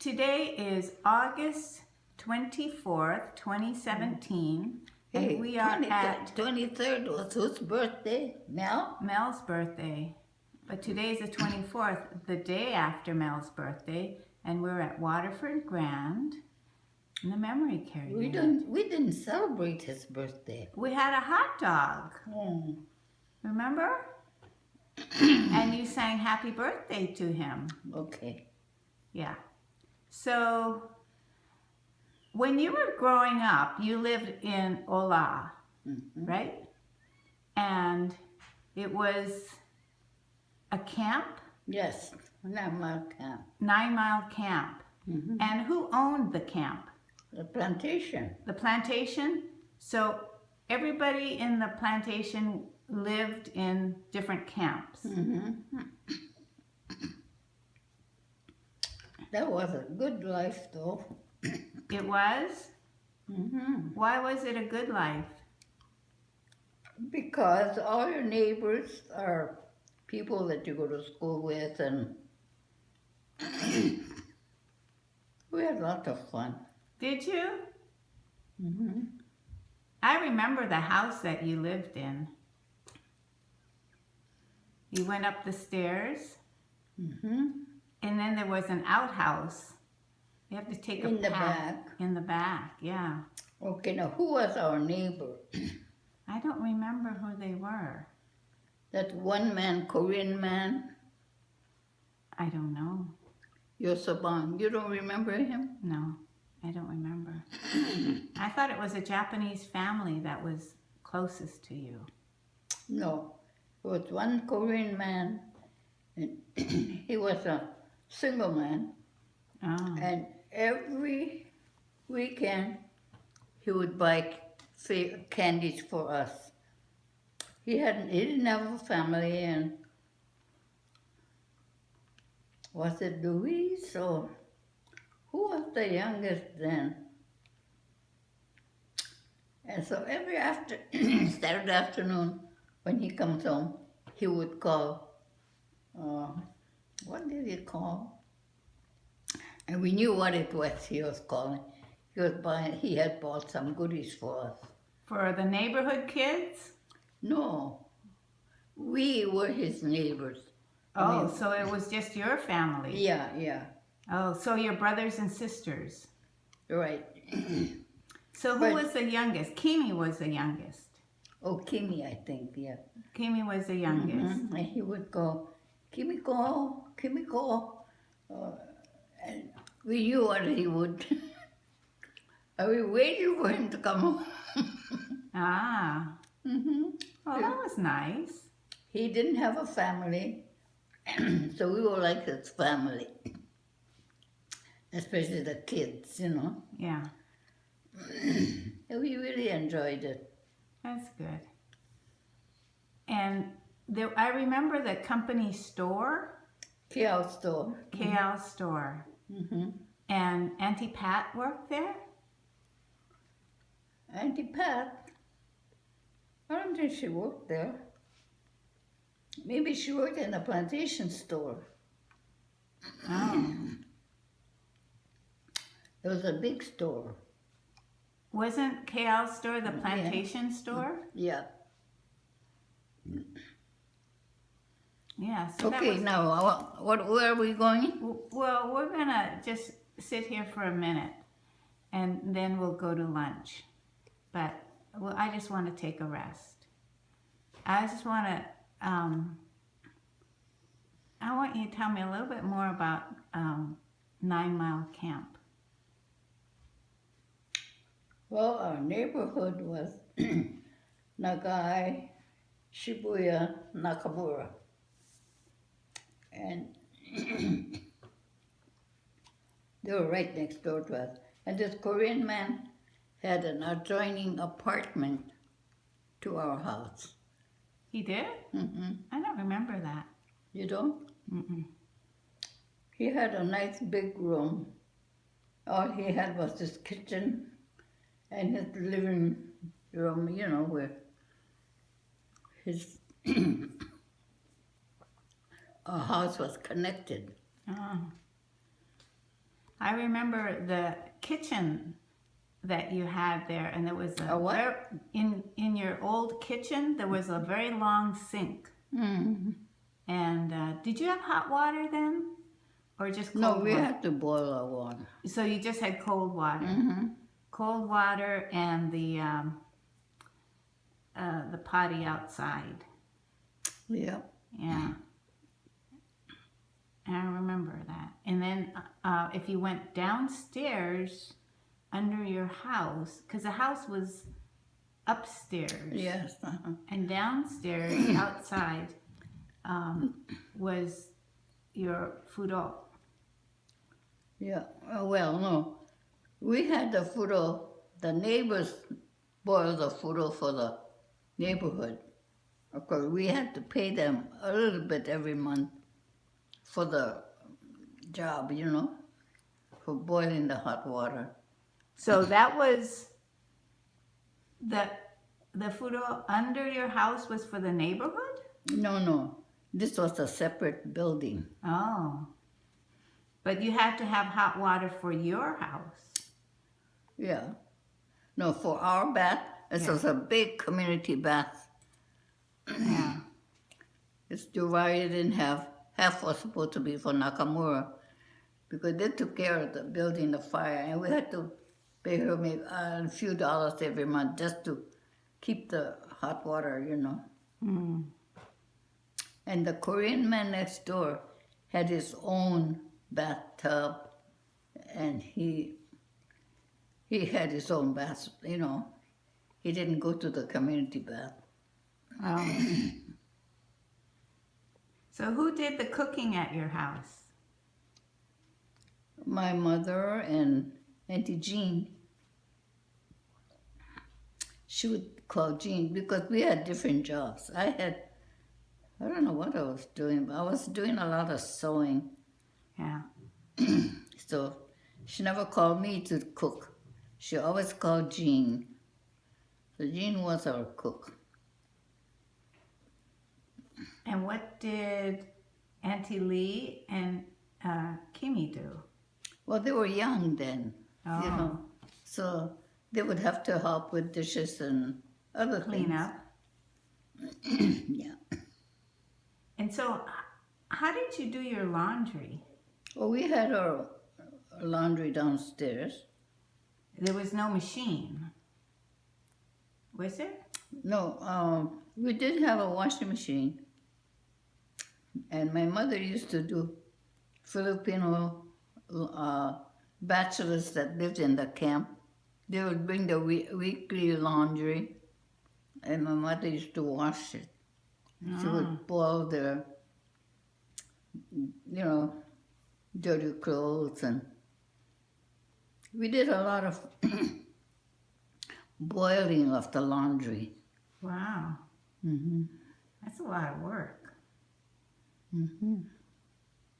Today is August 24th, 2017, Hey, and we are at 23rd was whose birthday? Mel? Mel's birthday. But today's the 24th, the day after Mel's birthday, and we're at Waterford Grand in the memory care We unit. didn't celebrate his birthday. We had a hot dog, Oh. remember? And you sang happy birthday to him. Okay. Yeah. So when you were growing up, you lived in Ola, right? And it was a camp, Yes, Namal Camp. 9-mile camp. And who owned the camp? The plantation. The plantation. So everybody in the plantation lived in different camps. That was a good life, though. It was? Why was it a good life? Because all your neighbors are people that you go to school with, and we had lots of fun. Did you? I remember the house that you lived in. You went up the stairs, and then there was an outhouse. You have to take a In the path back. in the back. Yeah, Okay, now who was our neighbor? I don't remember who they were. That one man, Korean man, I don't know. Yosobang. You don't remember him? No, I don't remember. I thought it was a Japanese family that was closest to you. No. It was one Korean man, and he was a single man, Oh, and every weekend he would buy candies for us. He didn't have a family, and was it Louise or who was the youngest then? And so every Saturday afternoon when he comes home, he would call, what did he call? And we knew what it was he was calling. He had bought some goodies for us. for the neighborhood kids? No, we were his neighbors. Oh, so it was just your family. Yeah, Oh, so your brothers and sisters. right. So who was the youngest? Kimi was the youngest. Oh, Kimi, I think, yeah. Kimi was the youngest. And he would go, Kimiko, Kimiko. And we knew what he would. And we waited for him to come home. Ah, well, that was nice. He didn't have a family, so we were like his family. Especially the kids, you know. Yeah, And we really enjoyed it. that's good. And I remember the company store, Kiao store. KL store. And Auntie Pat worked there? Auntie Pat, I don't think she worked there. Maybe she worked in a plantation store. Oh. It was a big store. Wasn't KL store the plantation store? Yeah. Yeah. So Okay, now, where are we going? Well, we're gonna just sit here for a minute, and then we'll go to lunch. But I just want to take a rest. I just want to. I want you to tell me a little bit more about 9-mile camp. Well, our neighborhood was Nagai, Shibuya, Nakamura. And they were right next door to us. And this Korean man had an adjoining apartment to our house. He did? I don't remember that. You don't? He had a nice big room. All he had was this kitchen and his living room, you know, where his our house was connected. Oh. I remember the kitchen that you had there, and there was A what? in your old kitchen there was a very long sink. Mm. And did you have hot water then, or just No, cold we water? had to boil our water. So you just had cold water, Mm-hmm. cold water, and the potty outside. Yeah. Yeah, I remember that. And then if you went downstairs under your house, because the house was upstairs, Yes. and downstairs outside was your furo. Yeah. Well, no. We had the furo. The neighbors boiled the furo for the neighborhood. Of course, we had to pay them a little bit every month for the job, for boiling the hot water. So that was the furo under your house was for the neighborhood. No. This was a separate building. Oh, but you had to have hot water for your house. Yeah. No, for our bath, this was a big community bath. Yeah. It's divided in half. Half was supposed to be for Nakamura because they took care of the building, the fire, and we had to pay her maybe a few dollars every month just to keep the hot water, Mm. And the Korean man next door had his own bathtub, and he had his own bath, He didn't go to the community bath. Oh. So who did the cooking at your house? My mother and Auntie Jean. She would call Jean because we had different jobs. I don't know what I was doing, but I was doing a lot of sewing. Yeah. So she never called me to cook. She always called Jean. So Jean was our cook. And what did Auntie Lee and Kimmy do? Well, they were young then, Oh. So they would have to help with dishes and other Clean things. up. Yeah. And so, how did you do your laundry? Well, we had our laundry downstairs. There was no machine. Was there? No, we did have a washing machine. And my mother used to do Filipino bachelors that lived in the camp. They would bring the weekly laundry, and my mother used to wash it. She would boil their, dirty clothes, and we did a lot of boiling of the laundry. Wow. Mm-hmm. That's a lot of work. Mm-hmm.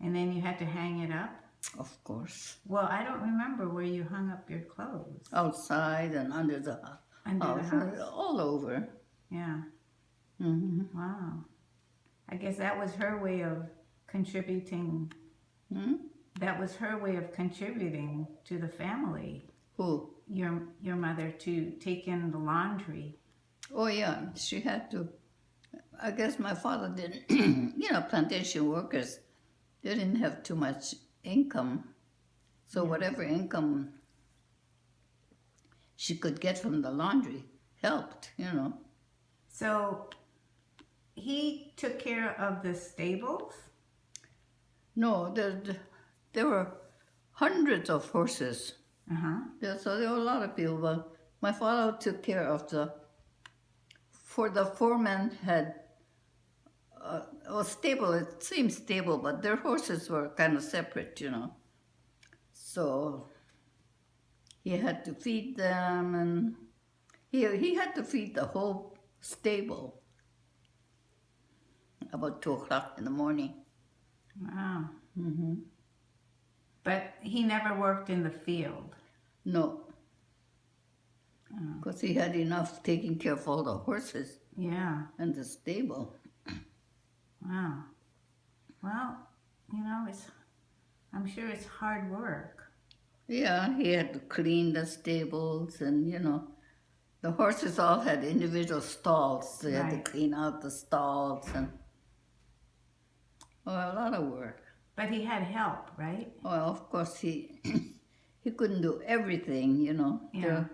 And then you had to hang it up? Of course. Well, I don't remember where you hung up your clothes. Outside and under the Under the house? all over. Yeah. Mm-hmm. Wow. I guess that was her way of contributing. Hmm? That was her way of contributing to the family. Who? Your mother, to take in the laundry. Oh, yeah, she had to. I guess my father didn't, plantation workers, they didn't have too much income. So whatever income she could get from the laundry helped, So he took care of the stables? No, there were hundreds of horses. Uh-huh. So there were a lot of people, but my father took care of the foreman had was stable. It seemed stable, but their horses were kind of separate, So he had to feed them, and he had to feed the whole stable about 2:00 in the morning. Wow. Mm-hmm. But he never worked in the field. No, because he had enough taking care of all the horses Yeah. and the stable. Wow. Well, I'm sure it's hard work. Yeah, he had to clean the stables and, the horses all had individual stalls. So he had to Right. clean out the stalls and, a lot of work. But he had help, right? Well, of course, he he couldn't do everything. Yeah.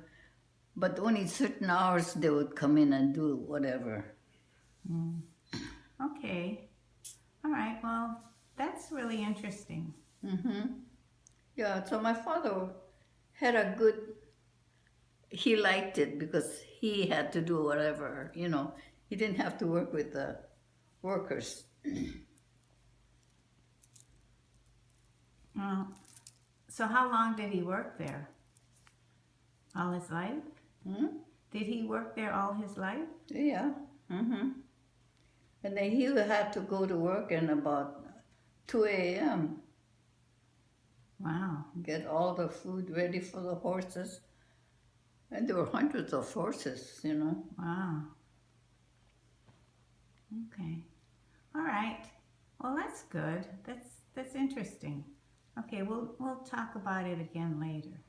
But only certain hours they would come in and do whatever. Okay. All right. Well, that's really interesting. Yeah, so my father had he liked it because he had to do whatever. He didn't have to work with the workers. Well, so how long did he work there? All his life? Hmm? Did he work there all his life? Yeah. And then he would have to go to work in about 2 a.m. Wow. Get all the food ready for the horses. And there were hundreds of horses. Wow. Okay. All right. Well, that's good. That's interesting. Okay, we'll talk about it again later.